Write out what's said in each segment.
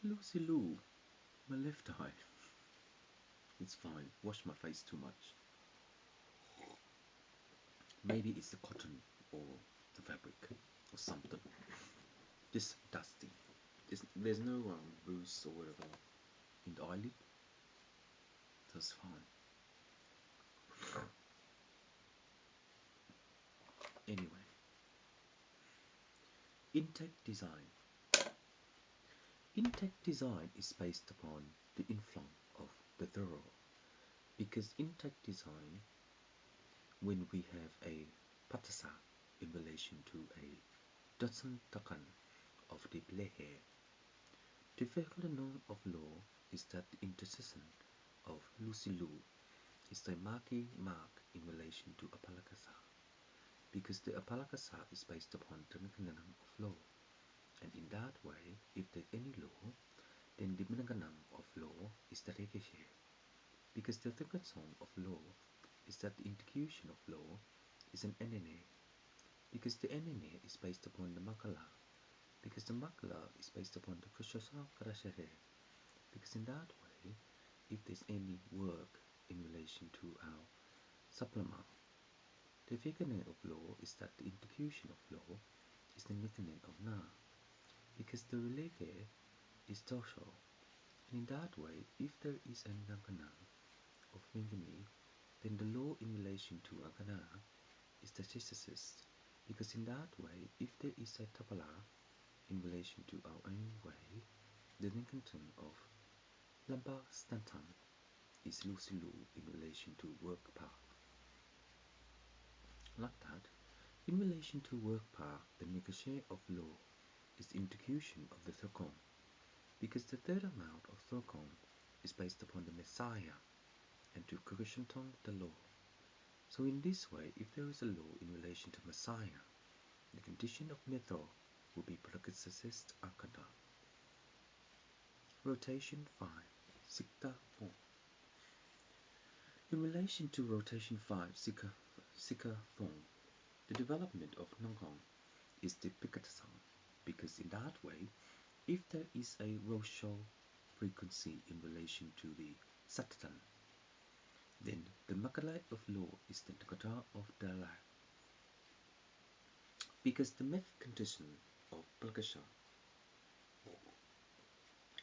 Lucy Lou, my left eye. It's fine. Wash my face too much. Maybe it's the cotton or the fabric or something. Just dusty. There's no bruise or whatever in the eyelid. That's fine. Anyway, intake design. Intake design is based upon the inflow of the thorough, because intake design, when we have a patasa in relation to a dozen takan of the blehe, the federal norm of law is that the intersection of lusilu is the marking mark in relation to apalakasa, because the apalakasa is based upon the mechanism of law. And in that way, if there's any law, then the mechanism of law is the rekeshe. Because the third song of law is that the execution of law is an NNA. Because the NNA is based upon the makala. Because the makala is based upon the kushasa karashere. Because in that way, if there's any work in relation to our supplement, the mechanism of law is that the execution of law is the mechanism of na. Because the relege is tosho, and in that way, if there is a nagana of mingani, then the law in relation to agana is the synthesis. Because in that way, if there is a tapala in relation to our own way, the negative of lamba stantan is lusilu in relation to work path. Like that, in relation to work path, the negation of law is the execution of the thirkon, because the third amount of thirkon is based upon the Messiah and to Kurishanton the law. So in this way, if there is a law in relation to Messiah, the condition of method will be Prakasasist Akada. Rotation 5, Sikta 4. In relation to rotation 5, Sikha 4, the development of Nongkong is the Pikatasang, because in that way, if there is a Roshal frequency in relation to the Satatan, then the Makalai of law is the Nakata of Dalai. Because the method condition of Palkasha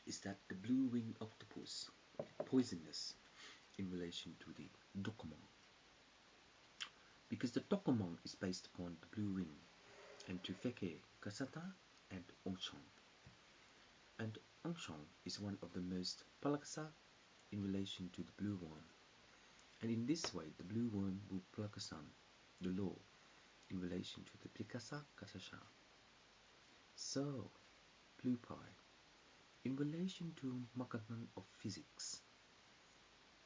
is that the blue-winged octopus poisonous in relation to the Dokomon. Because the Dokomon is based upon the blue ring, and to Feke, Kasata, and Onshong. And Onshong is one of the most Palakasa in relation to the blue one. And in this way, the blue one will Palakasan, the law, in relation to the Pikasa Kasasha. So, blue pie, in relation to Makanan of physics,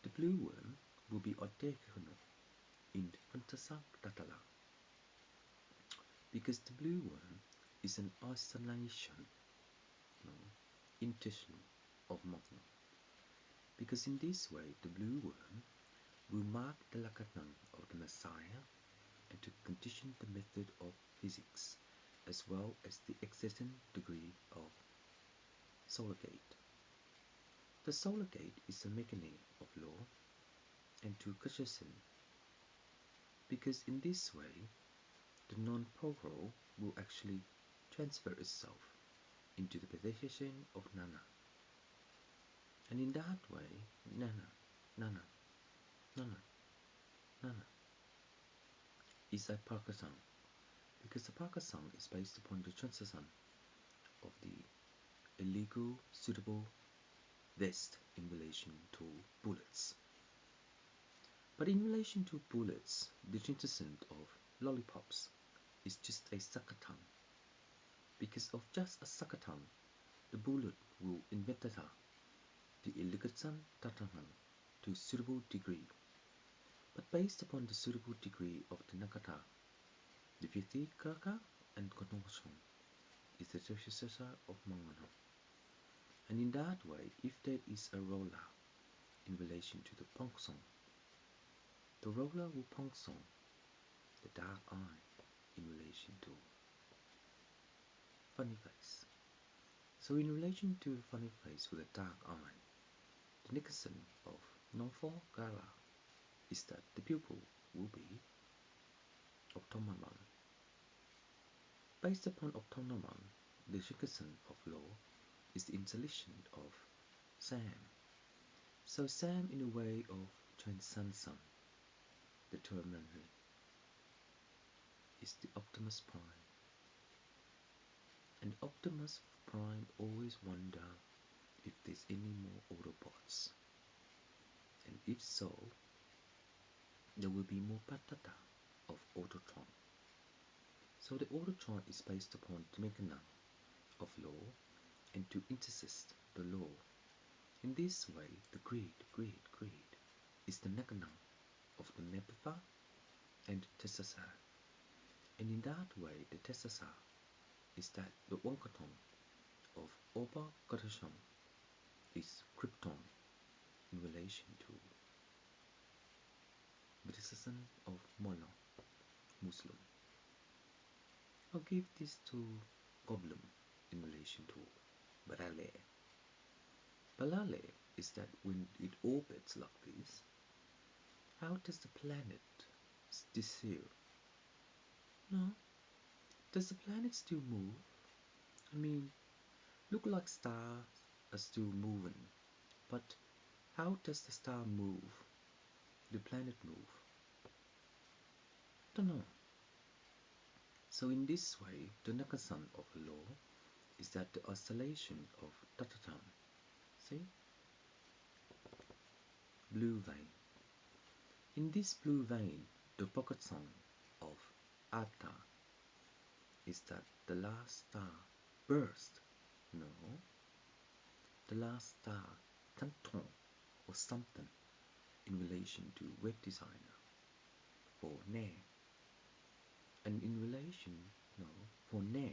the blue one will be Odekano in Pantasa Datala. Because the blue one is an isolation, intention of Magna. Because in this way, the blue one will mark the Lakatan of the Messiah and to condition the method of physics, as well as the existing degree of solar gate. The solar gate is a mechanism of law and to Kashasin, because in this way, the non-polar will actually transfer itself into the position of Nana. And in that way, Nana, Nana, Nana, Nana is a Parkinson, because the Parkinson is based upon the transition of the illegal suitable vest in relation to bullets. But in relation to bullets, the transition of lollipops is just a sakatang. Because of just a sakatang, the bullet will invent the illigatan tatangan to suitable degree. But based upon the suitable degree of the nakata, the Viti Kaka and Konoshon is the successor of Mangana. And in that way, if there is a roller in relation to the Pongsong, the roller will Pongsong the dark eye in relation to funny face. So in relation to funny face with a dark eye, the negation of non-for gara is that the pupil will be optonomon. Based upon optonomon, the negation of law is the installation of Sam. So Sam in a way of Chan-san-san, the terminal, is the Optimus Prime. And Optimus Prime always wonder if there's any more Autobots. And if so, there will be more patata of Autotron. So the Autotron is based upon the mechanism of law and to insist the law. In this way, the greed is the mechanism of the Mepifa and Tessasa. And in that way, the Tessasa is that the Wankaton of Oba Gatashon is Krypton in relation to the citizen of Mono, Muslim. I'll give this to Goblin in relation to Balale. Balale is that when it orbits like this, how does the planet still? No, does the planet still move? I mean, look like stars are still moving, but how does the star move? The planet move? Don't know. So in this way, the negation of a law is that the oscillation of Tatatam, see? Blue vein. In this blue vein, the pocket song of Atta is that the last star burst. No, the last star Tanton or something in relation to web designer for Ne. And in relation, no, for Ne,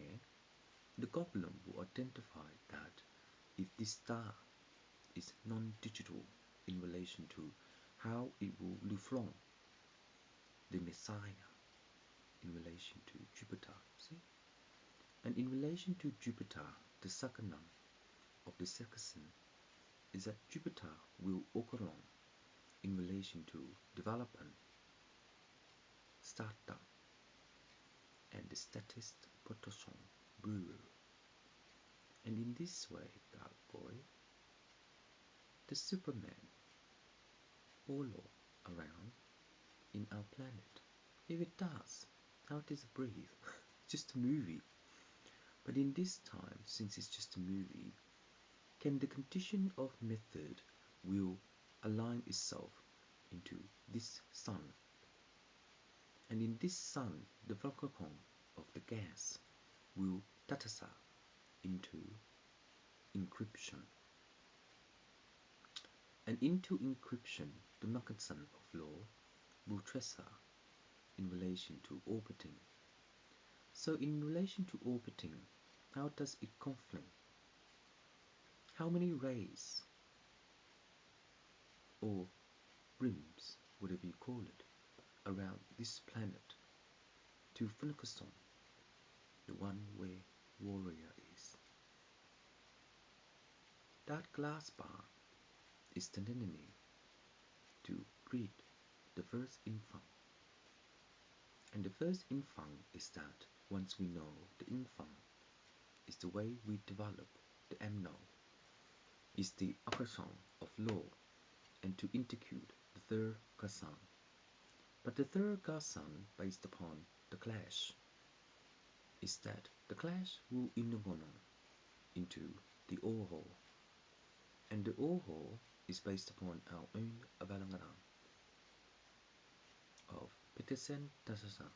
the goblin will identify that if this star is non-digital in relation to how it will reflect the Messiah in relation to Jupiter, see? And in relation to Jupiter, the second name of the second is that Jupiter will occur in relation to development, startup, and the statist protoson brewer. And in this way, dark boy, the Superman all around in our planet. If it does, how does it breathe? Just a movie. But in this time, since it's just a movie, can the condition of method will align itself into this sun? And in this sun, the vacuum of the gas will datasa into encryption. And into encryption, the mechanism of law will trace in relation to orbiting. So in relation to orbiting, how does it conflict? How many rays or rims would it be called around this planet to focus on the one where warrior is? That glass bar is the enemy to greet the first infant. And the first infant is that once we know the infant is the way we develop the amno, is the occurrence of law, and to execute the third Gasan. But the third Gasan, based upon the clash, is that the clash will innogono into the Oho, and the Oho is based upon our own Avalangaram of Petersen Dasasan.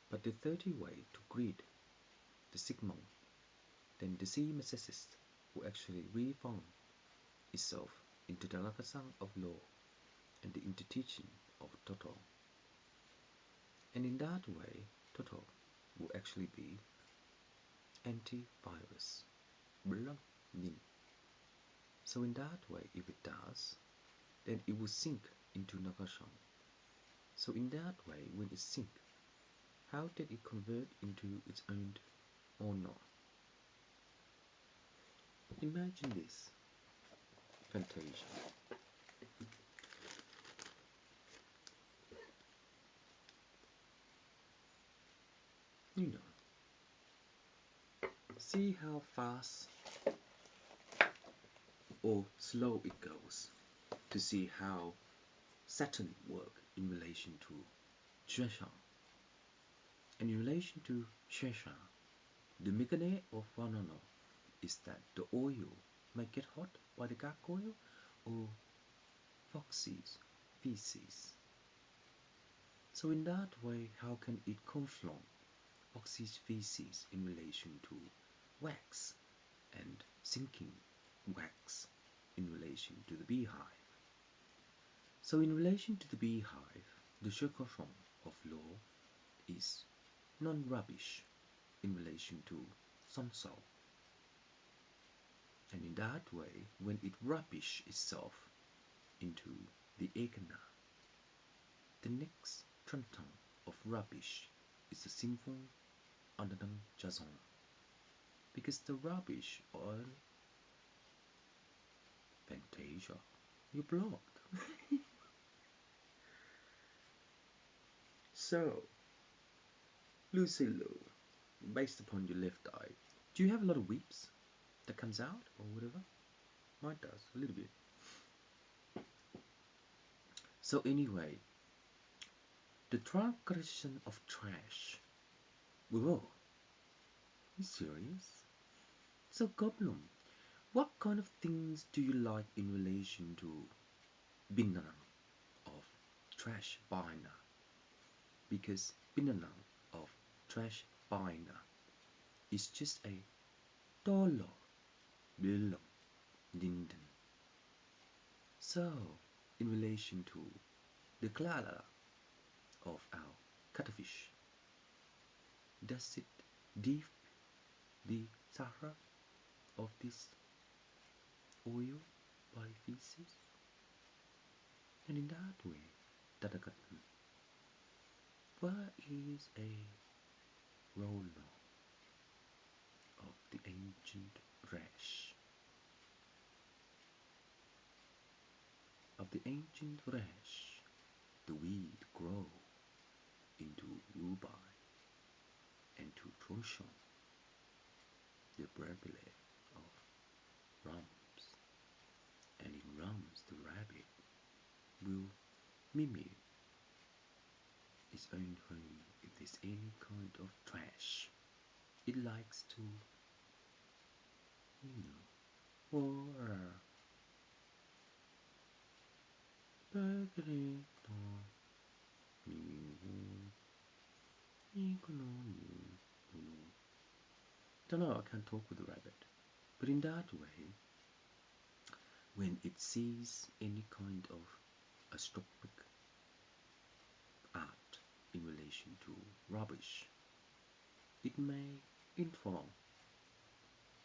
But the 30 way to greet the Sigmund, then the sea necessist will actually reform itself into the Lakasan of law and the interteaching of Toto. And in that way, Toto will actually be antivirus. So in that way, if it does, then it will sink into Nagashan. So in that way, when it sinks, how did it convert into its own honor? Imagine this Fantasia. You know, see how fast or slow it goes to see how Saturn work in relation to shar. And in relation to shar, the mechanism of phenomena is that the oil might get hot by the gargoyle or fox's feces. So in that way, how can it confront fox's feces in relation to wax and sinking wax in relation to the beehive? So in relation to the beehive, the circumference of law is non-rubbish in relation to Sun-Sol. And in that way, when it rubbish itself into the Egna, the next trenton of rubbish is the sinful Anadam Jason. Because the rubbish on Fantasia, you blocked. So, Lucy Lou, based upon your left eye, do you have a lot of weeps that comes out or whatever? Mine does, a little bit. So anyway, the transgression of trash. Whoa, you serious? So Goblin, what kind of things do you like in relation to Binanang of trash binder? Because Binanang of trash binder is just a dollar bill linden. So, in relation to the clara of our cuttlefish, does it dip the Sahara of this oil by feces? And in that way, Dadakatan, what is a roller of the ancient rash? Of the ancient rash, the weed grow into ruby and to Troshon, the barbelé of Rams, and in Rams the rabbit will mimic its own home if there's any kind of trash. It likes to, or don't know, I can't talk with the rabbit. But in that way, when it sees any kind of astropic art in relation to rubbish, it may inform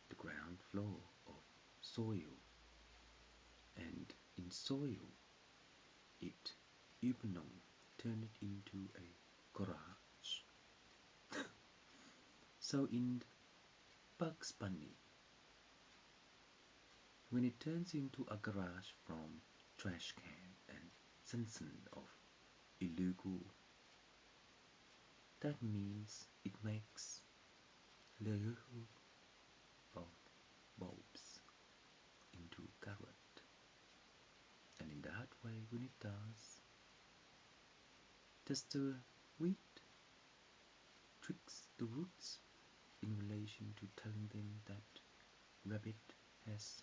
the ground floor of soil, and in soil, it even turn it into a garage. So in Bugs Bunny, when it turns into a garage from trash can and Simpson of illegal, that means it makes little of bulbs into carrot, and in that way, when it does the wheat tricks the roots in relation to telling them that rabbit has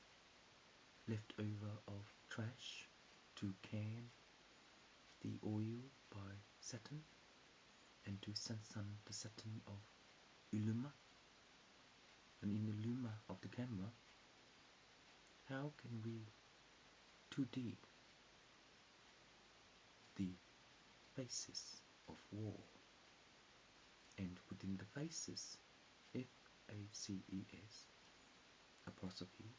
leftover of trash to can the oil by Saturn and to Sansan the Saturn of Uluma, and in the Luma of the camera, how can we 2D the faces of war, and within the faces FACES apostrophe,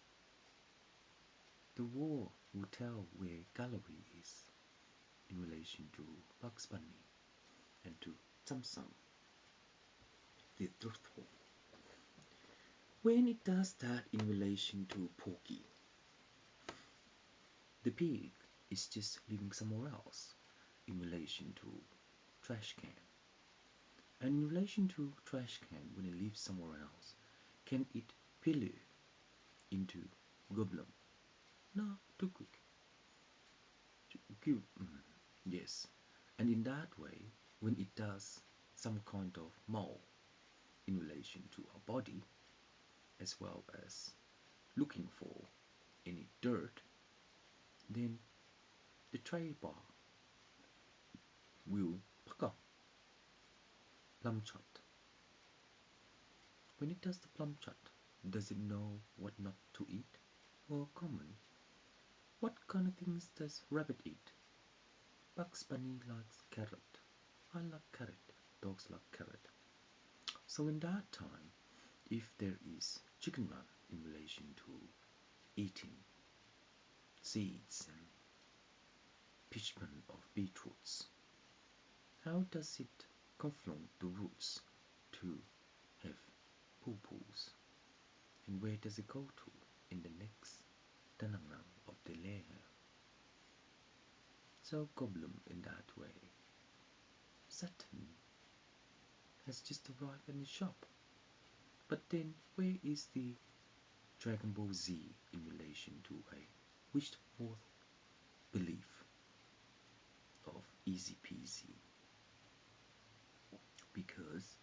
the war will tell where gallery is in relation to Bugs Bunny and to Samsung, the truthful. When it does that in relation to Porky, the pig is just living somewhere else in relation to trash can. And in relation to trash can, when it lives somewhere else, can it pillar into goblin? No, too quick. Yes. And in that way, when it does some kind of mole in relation to our body, as well as looking for any dirt, then the tray bar will pucker, plum shot. When it does the plum shot, does it know what not to eat? Well, common. What kind of things does rabbit eat? Bugs Bunny likes carrot. I like carrot. Dogs like carrot. So in that time, if there is chicken run in relation to eating seeds and pitchman of beetroots, how does it confront the roots to have poo-poos? And where does it go to in the next tanangang of the layer? So goblin in that way, Saturn has just arrived in the shop. But then where is the Dragon Ball Z in relation to a wished for belief of easy peasy? Because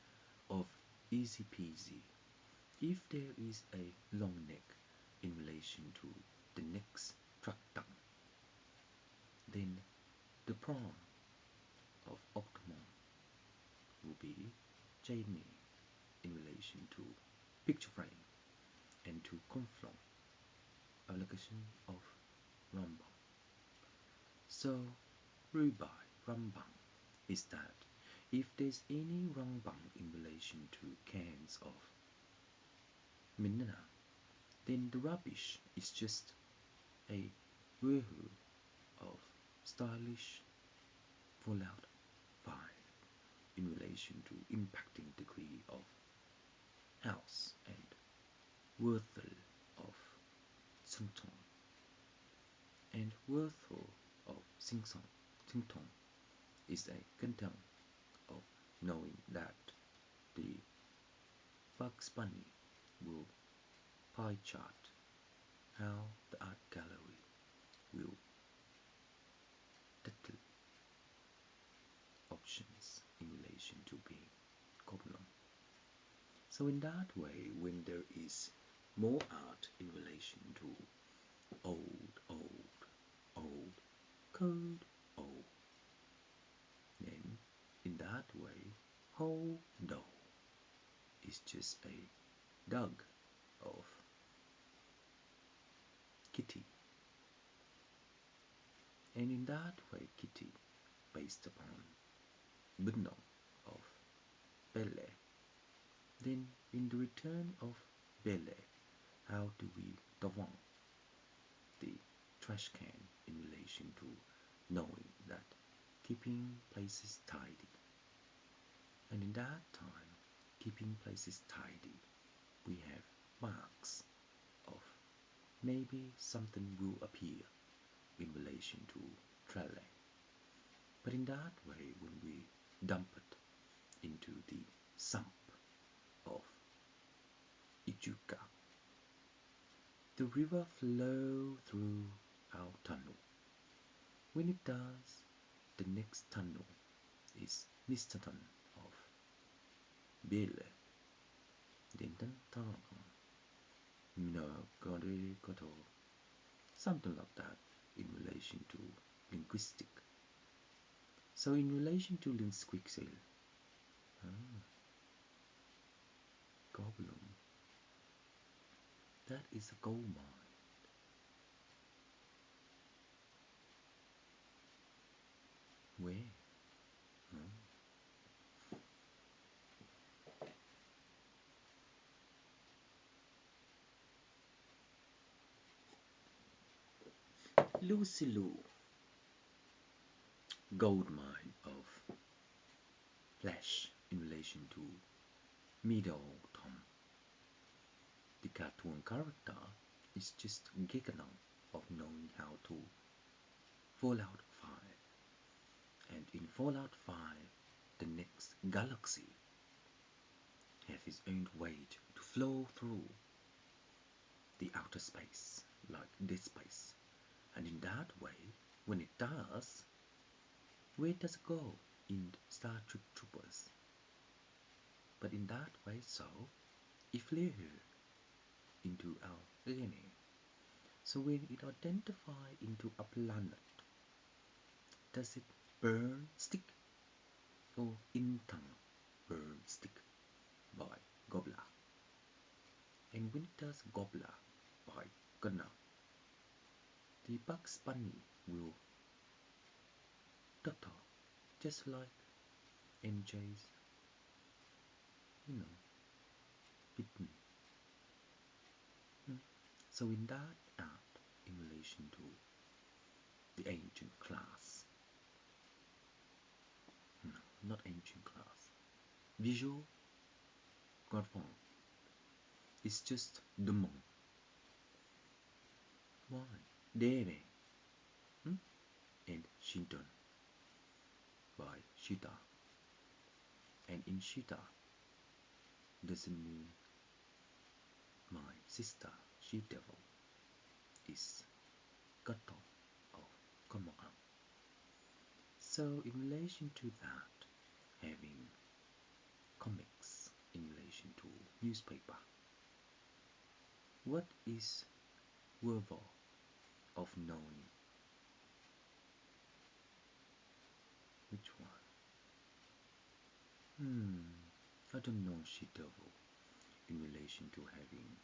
of easy peasy, if there is a long neck in relation to the next truck tongue, then the prawn of Octomon will be Jamie in relation to picture frame and to confront allocation of Rambam. So Rubai Rambam is that if there's any Rambam in relation to cans of Minna, then the rubbish is just a woohoo of stylish Fallout 5 in relation to impacting degree of house and worthel of Sington and worthel of Sington is a content of knowing that the Bugs Bunny will pie chart how the art gallery will title options in relation to being goblin. So in that way, when there is more art in relation to old, code old, then in that way, whole dough is just a dog of Kitty. And in that way, Kitty, based upon bundle of Belle, then in the return of Belle, how do we devant the trash can in relation to knowing that keeping places tidy? And in that time, keeping places tidy, we have marks of maybe something will appear in relation to Trelle. But in that way, when we dump it into the sump of Ijuka, the river flow through our tunnel. When it does, the next tunnel is Nistaton of Bele. Something like that in relation to linguistic. So in relation to linguistic, goblin, that is a gold mine. Where? Lucy Lou, gold mine of flesh in relation to Middle Tom. the cartoon character is just capable of knowing how to Fallout 5. And in Fallout 5, the next galaxy has its own way to flow through the outer space, like this space. And in that way, when it does, where does it go? In Star Trek Troopers. But in that way, so it flew into our DNA. So when it identifies into a planet, does it burn stick or internal burn stick by gobbler? And when it does gobbler by gunner, the Bugs Bunny will tutter just like MJ's, bitten. So in that art, in relation to the ancient class, no, not ancient class, visual God form, it's just the monk. Why? Deve and Shinton by Shita. And in Shita doesn't mean my sister, she devil, is Gato of Komokan. So in relation to that, having comics in relation to newspaper, what is worthy of knowing? Which one? I don't know she devil in relation to having,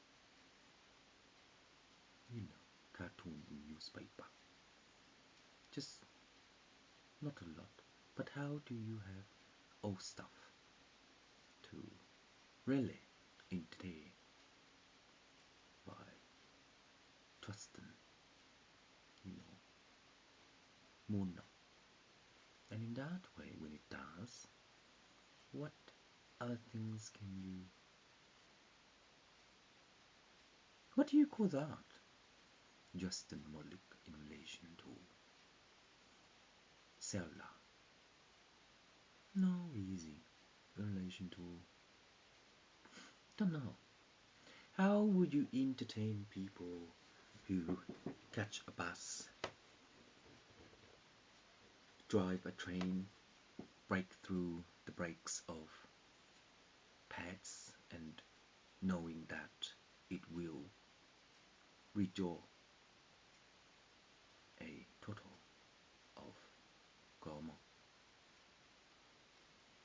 cartoon in newspaper. Just not a lot. But how do you have old stuff to really in today by Trustin, Mona? And in that way, when it does, what other things can you, what do you call that? Justin Malik in relation to cellular. No, easy. In relation to, don't know. How would you entertain people who catch a bus, drive a train, break through the brakes of pads and knowing that it will withdraw a total of Gomo?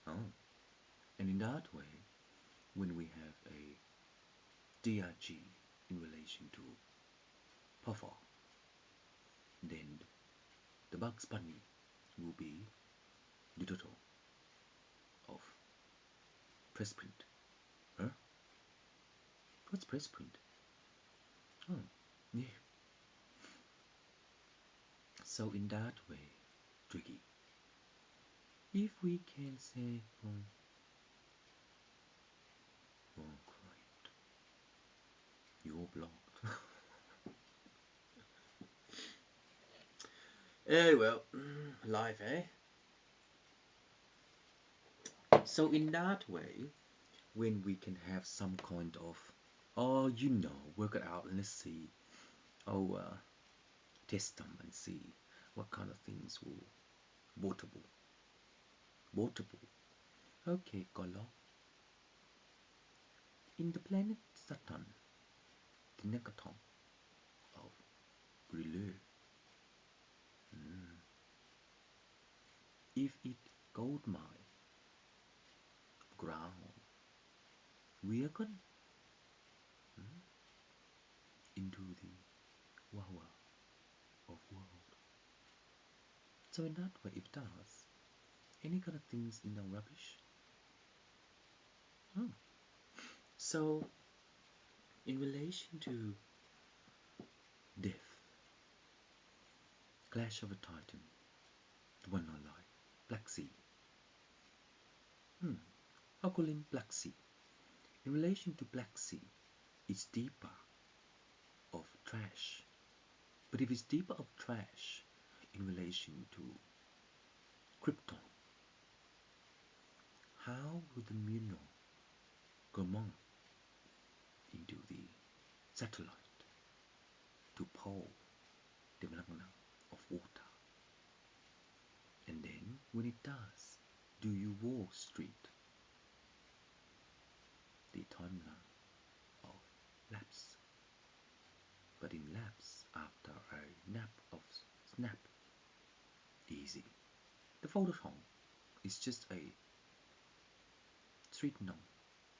Oh, and in that way, when we have a DRG in relation to Puffer, then the Bugs Bunny will be the total of press print. Huh? What's press print? Oh, yeah. So in that way, tricky. If we can say, oh great, you're blocked. Well, life, eh? So in that way, when we can have some kind of, work it out and let's see, test them and see what kind of things will votable. Okay, color. In the planet Saturn, the negaton of relay, if it gold mine ground, we are gone into the Wawa of world. So in that way, it does any kind of things in the rubbish. Oh, so in relation to death, Clash of a Titan, the one I like, Black Sea. I'll call him Black Sea. In relation to Black Sea, it's deeper of trash. But if it's deeper of trash in relation to Krypton, how would the Mino come on into the satellite to pull the magna of water? And then, when it does, do you Wall Street the timeline of lapse? But in lapse, after a nap of snap, easy. The photon is just a street name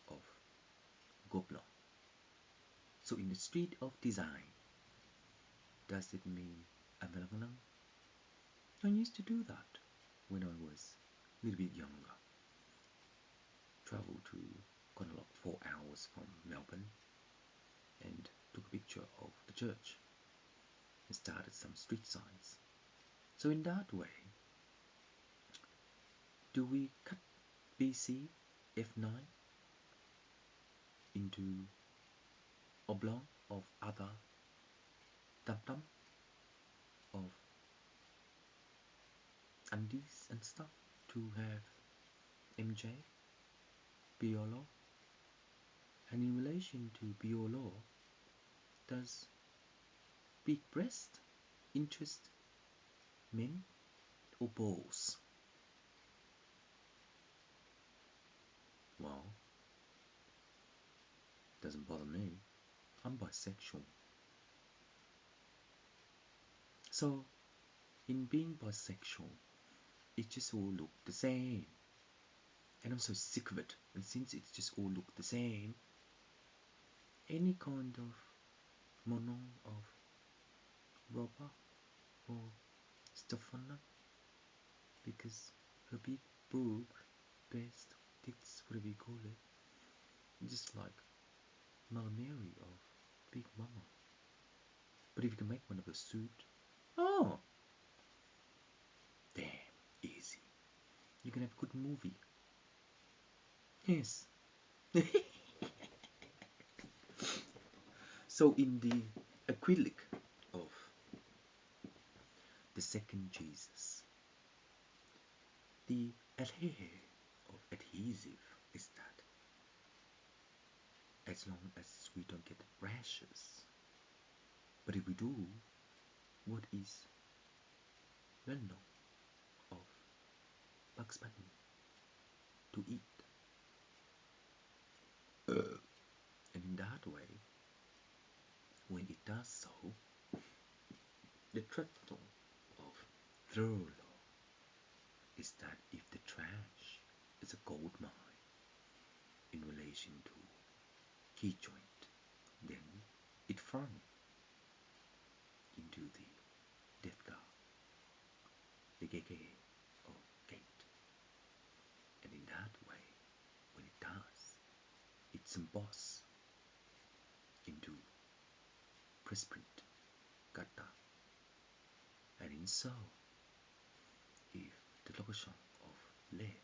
of Goblin. So in the street of design, does it mean Amalgamam? I used to do that when I was a little bit younger. Traveled to kind of like 4 hours from Melbourne and took a picture of the church and started some street signs. So in that way, do we cut BC F9 into oblong of other dum-dum of undies and stuff to have MJ, Biolo? And in relation to Biolo, does big breast interest men or balls? Well, doesn't bother me. I'm bisexual. So, in being bisexual, it just all look the same. And I'm so sick of it. And since it just all look the same, any kind of mono of Robert or Stefana, because her big boob, best tits, whatever you call it, just like Mother Mary of Big Mama. But if you can make one of a suit, oh, damn, easy. You can have a good movie. Yes. So in the acrylic of the second Jesus, the adhere of adhesive is that as long as we don't get rashes, but if we do, what is well known of Bugs Bunny to eat? And in that way, when it does so, the truth of thorough law is that if the trash is a gold mine in relation to key joint, then it flung into the death guard, the KKA or gate. And in that way, when it does, it's embossed into press print, gata. And in so, if the location of lead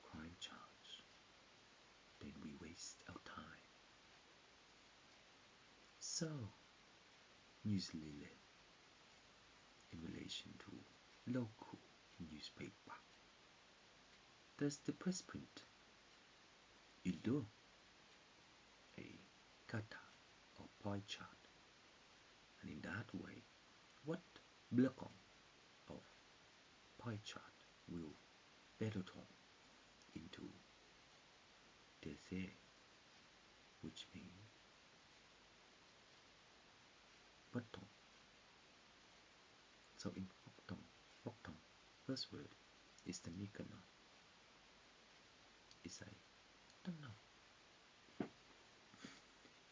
crime charge, then we waste our time. So, usually live in relation to local newspaper. Does the press print do a kata or pie chart? And in that way, what block of pie chart will better turn into dessert, which means bottom. So in bottom, first word is the Nikana. Is I don't know.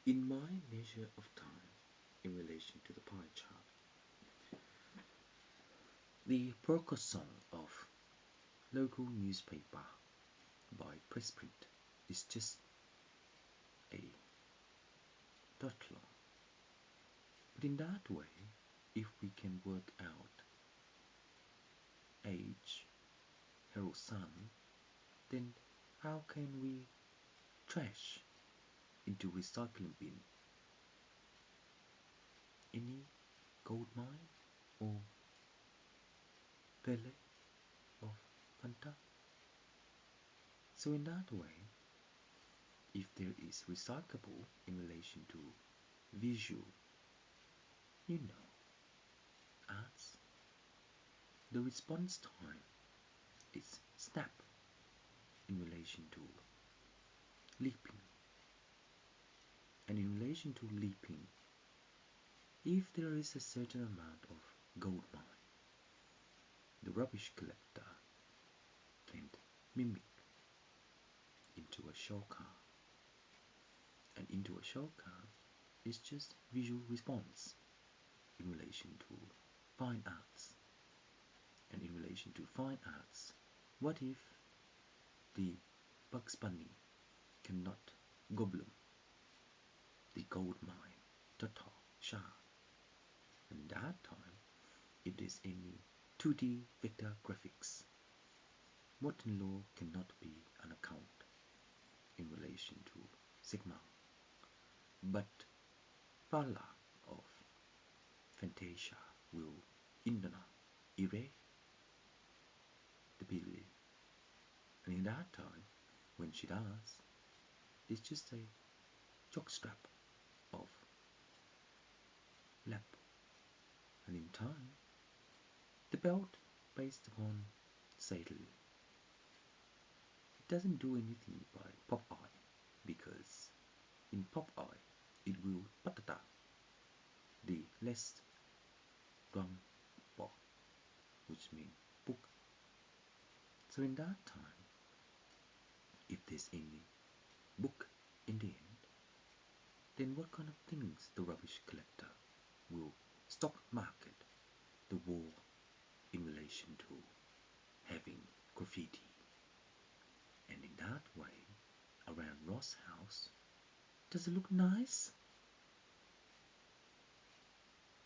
In my measure of time in relation to the pie chart, the percussion of local newspaper by press print is just a dot long. But in that way, if we can work out age, hero son, then how can we trash into recycling bin. Any gold mine or Pele of Fanta? So in that way, if there is recyclable in relation to visual, arts, the response time is snap in relation to leaping. And in relation to leaping, if there is a certain amount of gold mine, the rubbish collector can mimic into a show car. And into a show car is just visual response in relation to fine arts. And in relation to fine arts, what if the Bugs Bunny cannot goblin the gold mine, dottY, shar? And in that time, it is any 2D vector graphics. Modern law cannot be an account in relation to sigma, but Fala of Fantasia will indana erase the billy. And in that time, when she does, it's just a jockstrap of lap. And in time, the belt based upon Sadie. It doesn't do anything by Popeye, because in Popeye it will patata the less drum ball, which means book. So in that time, if there's any book in the end, then what kind of things the rubbish collector will stock market the war in relation to having graffiti? And in that way, around Ross House, does it look nice?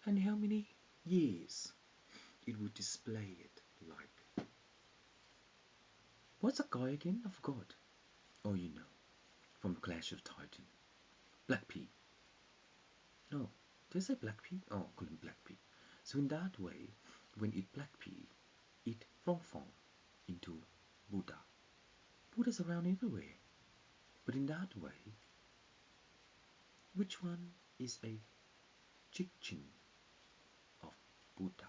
And how many years it would display it like? What's a guy again? I forgot. Oh, from Clash of Titan. Black P. No, did I say Black P? Oh, I call him Black P. So in that way, when it Black P, it transform into Buddha. Buddha's around everywhere. But in that way, which one is a chick-chin of Buddha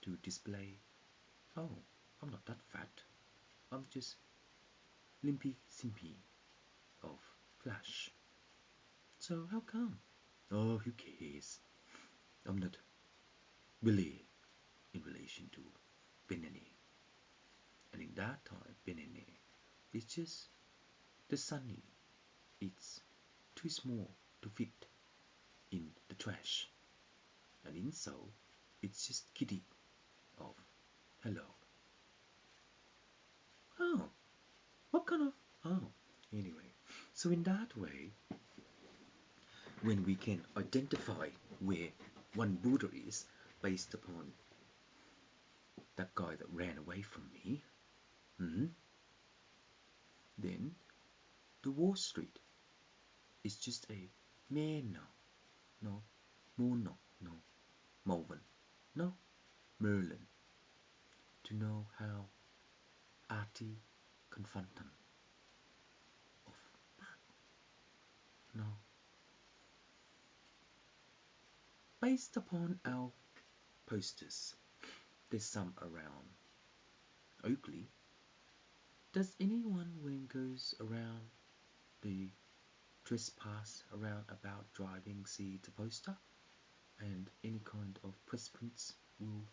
to display, oh, I'm not that fat, I'm just limpy-simpy of Flash. So how come? Oh, who cares? I'm not Billy in relation to Benene. And in that time, Benene is just the sunny. It's too small to fit in the trash. And in so, it's just kitty of hello. Oh, what kind of, oh, anyway. So in that way, when we can identify where one Buddha is based upon that guy that ran away from me, then the Wall Street is just a Meno, no, Mono, no, Melvin, no, Merlin, to know how arty confantan of no. Based upon our posters, there's some around Oakley. Does anyone when goes around the trespass around about driving see the poster? And any kind of press prints will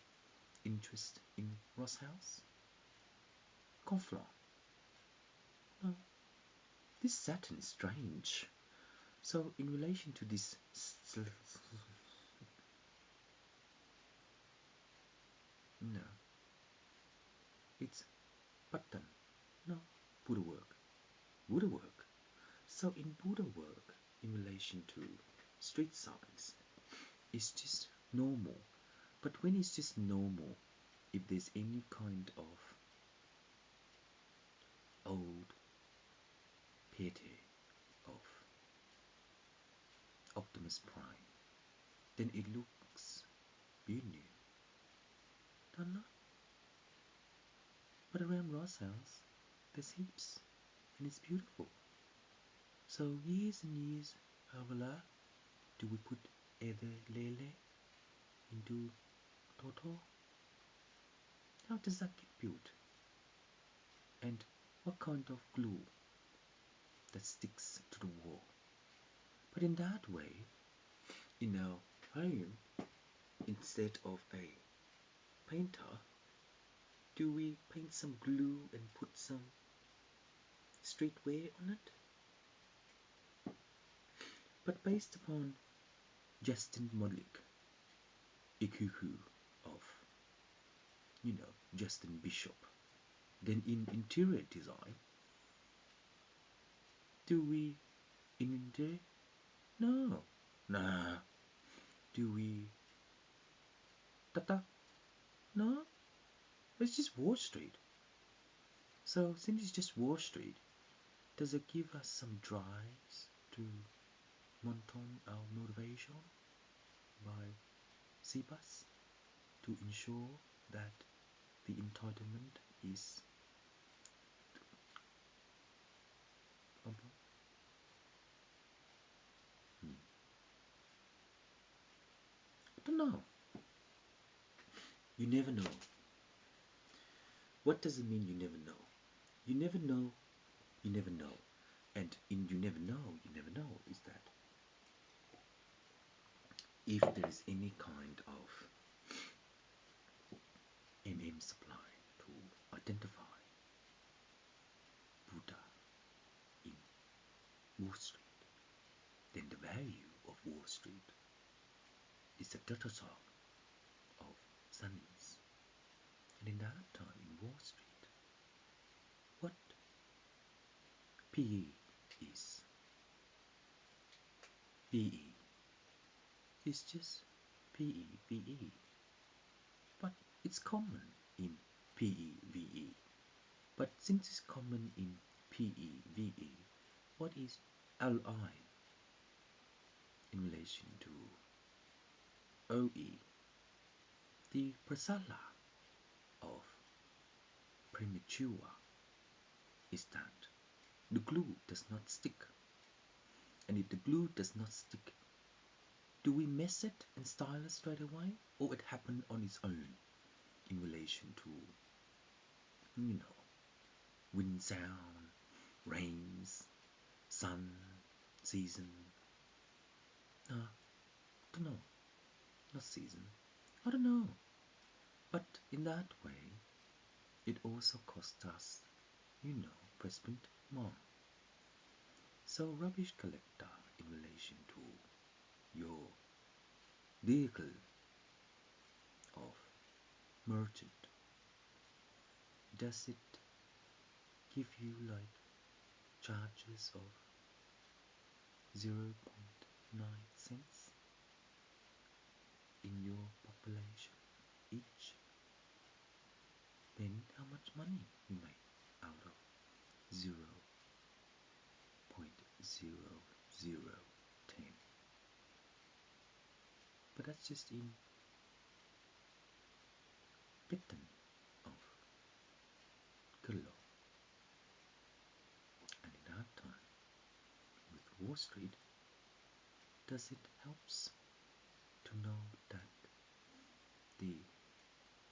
interest in Ross House? Conflon. No. This Saturn is strange. So in relation to this no. It's button. No. Buddha work. Buddha work. So in Buddha work, in relation to street signs, it's just normal. But when it's just normal, if there's any kind of old piety of Optimus Prime, then it looks beautiful, don't it? But around Ross house, there's heaps, and it's beautiful. So years and years, however, do we put either Lele into Toto? How does that get built? And what kind of glue that sticks to the wall? But in that way, in our home, instead of a painter, do we paint some glue and put some streetwear on it? But based upon Justin Modlick, Ikuku of, Justin Bishop, then in interior design, do we in interior? No. Nah. Do we Tata? No. It's just Wall Street. So since it's just Wall Street, does it give us some drives to maintain our motivation by CBUS to ensure that the entitlement is I don't know. You never know. What does it mean you never know? You never know, you never know. And in you never know is that if there is any kind of MM supply to identify Buddha in Wall Street, then the value of Wall Street is the total sum of Sundays. And in that time in Wall Street, what PE is BE is just PEVE, but it's common in PEVE. But since it's common in PEVE, what is LI in relation to OE? The prasala of premature is that the glue does not stick. And if the glue does not stick, do we mess it and style it straight away? Or it happened on its own in relation to, wind sound, rains, sun, season? No, don't know. Not season. I don't know. But in that way, it also cost us, President more. So rubbish collector in relation to your vehicle of merchant, does it give you like charges of 0.9 cents in your population each? Then how much money you make out of 0.0010? But that's just in Britain of Kilo. And in that time, with Wall Street, does it helps to know that the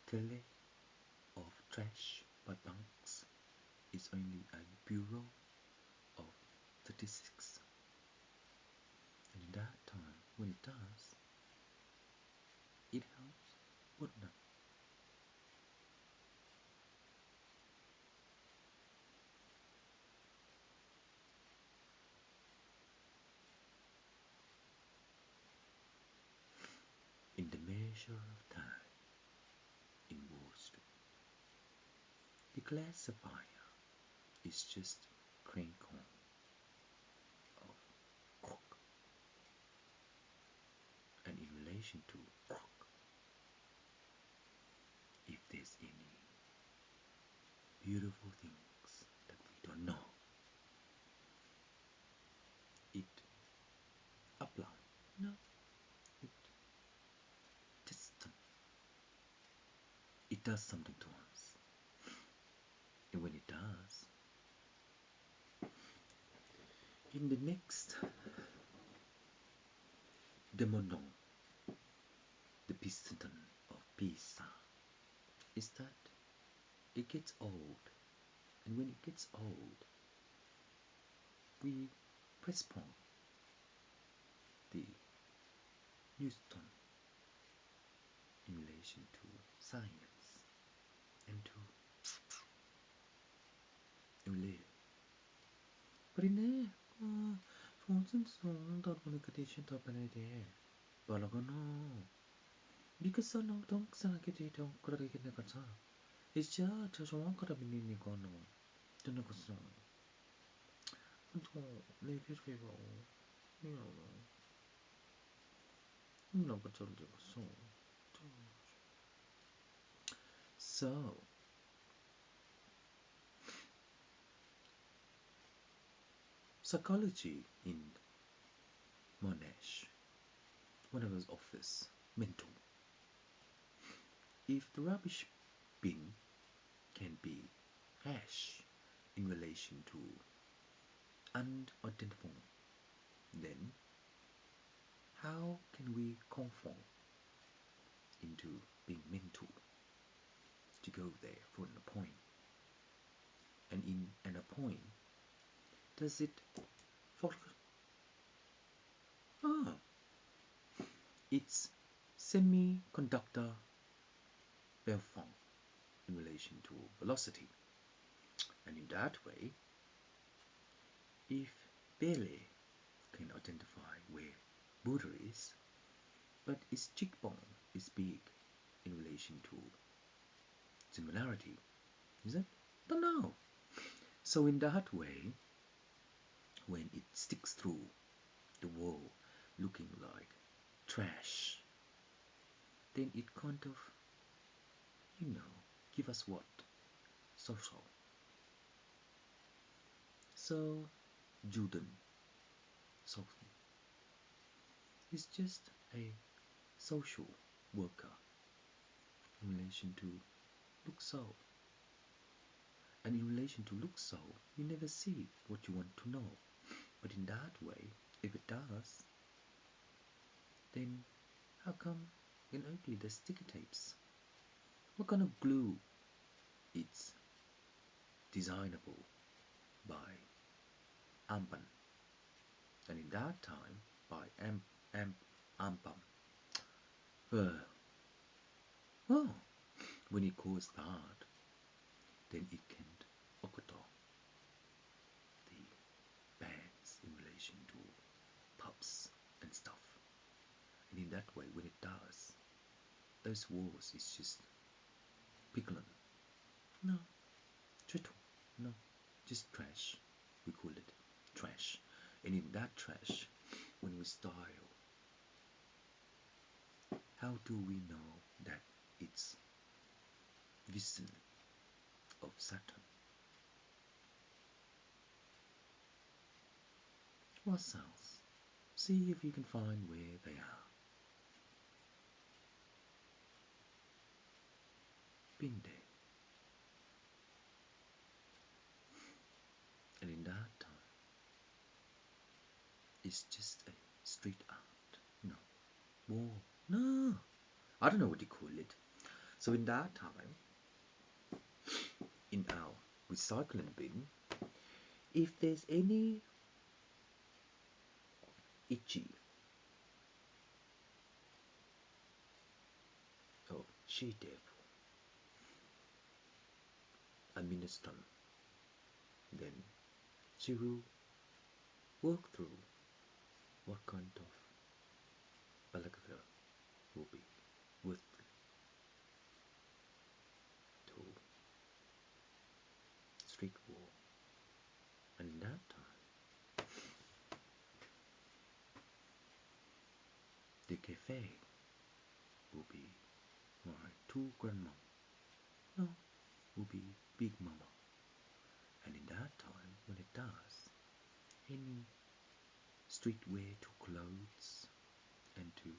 tele of trash by banks is only a bureau of statistics? And in that time, when it does, it helps, wouldn't it? In the measure of time in Wall Street, the classifier is just crankle of crook. And in relation to crook, if there's any beautiful things that we don't know, it apply. No, it distant. It does something to us. And when it does, in the next demonon, the piston of Pisa, is that it gets old. And when it gets old, we postpone the Newton in relation to science and to live. 그러네. fonsun da bunu kadişin topana de. Balagano. Because no don't sana kiti don't kura kiti kata. It's just to one kara binini kono. Don't know so. Unto ne people. You know but told you so. So psychology in Monash, one of his office, mental. If the rubbish bin can be hash in relation to unidentified, then how can we conform into being mental to go there for an appointment? And in an appointment, does it follow? It's semiconductor waveform in relation to velocity. And in that way, if Bailey can identify where Buddha is, but his cheekbone is big in relation to similarity, is it? Don't know. So in that way, when it sticks through the wall looking like trash, then it kind of, give us what? Social. So Juden Sultan is just a social worker in relation to look so. And in relation to look so, you never see what you want to know. But in that way, if it does, then how come in Oakley there's sticky tapes? What kind of glue? It's designable by Ampan. And in that time, by Ampam. Oh, when it calls that, then it can okoto the bands in relation to pubs and stuff. And in that way, when it does, those walls is just pickling. No, tritle. No, just trash. We call it trash. And in that trash, when we style, how do we know that it's vision of Saturn? What cells? See if you can find where they are. Been there. And in that time, it's just a street art. No. Wall. No. I don't know what you call it. So in that time, in our recycling bin, if there's any itchy or she devil administer, then she will work through what kind of balagavir will be worth to street wall. And in that time, the cafe will be my two grandmom. No, will be big mama. And in that time, when it does, any streetwear to clothes and to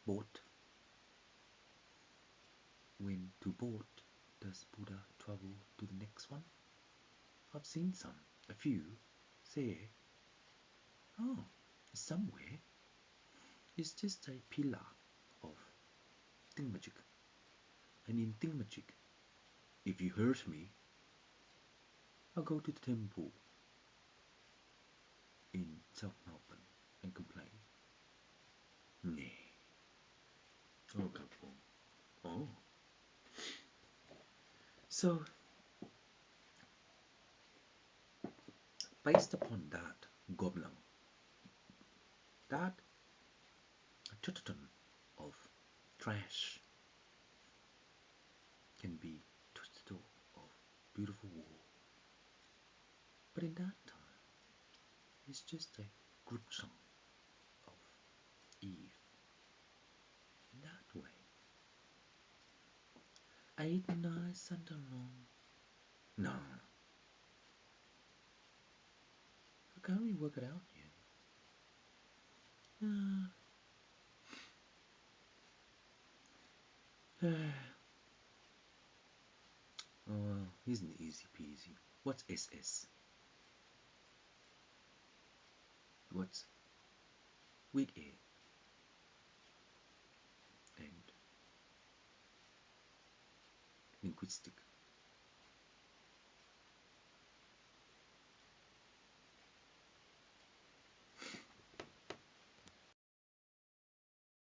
boat. When to boat does Buddha travel to the next one? I've seen a few, say, oh, somewhere it's just a pillar of thingamajig. And in thingamajig, if you hurt me, I'll go to the temple in South Melbourne and complain. Nah. Oh, come on. Oh. So, based upon that goblin, that ton of trash can be twisted of beautiful wool. But in that time, it's just a good song of Eve. In that way, ain't nice and alone. No. How can't we work it out yet? Oh, well, isn't easy peasy. What's SS? What's weak A? And linguistic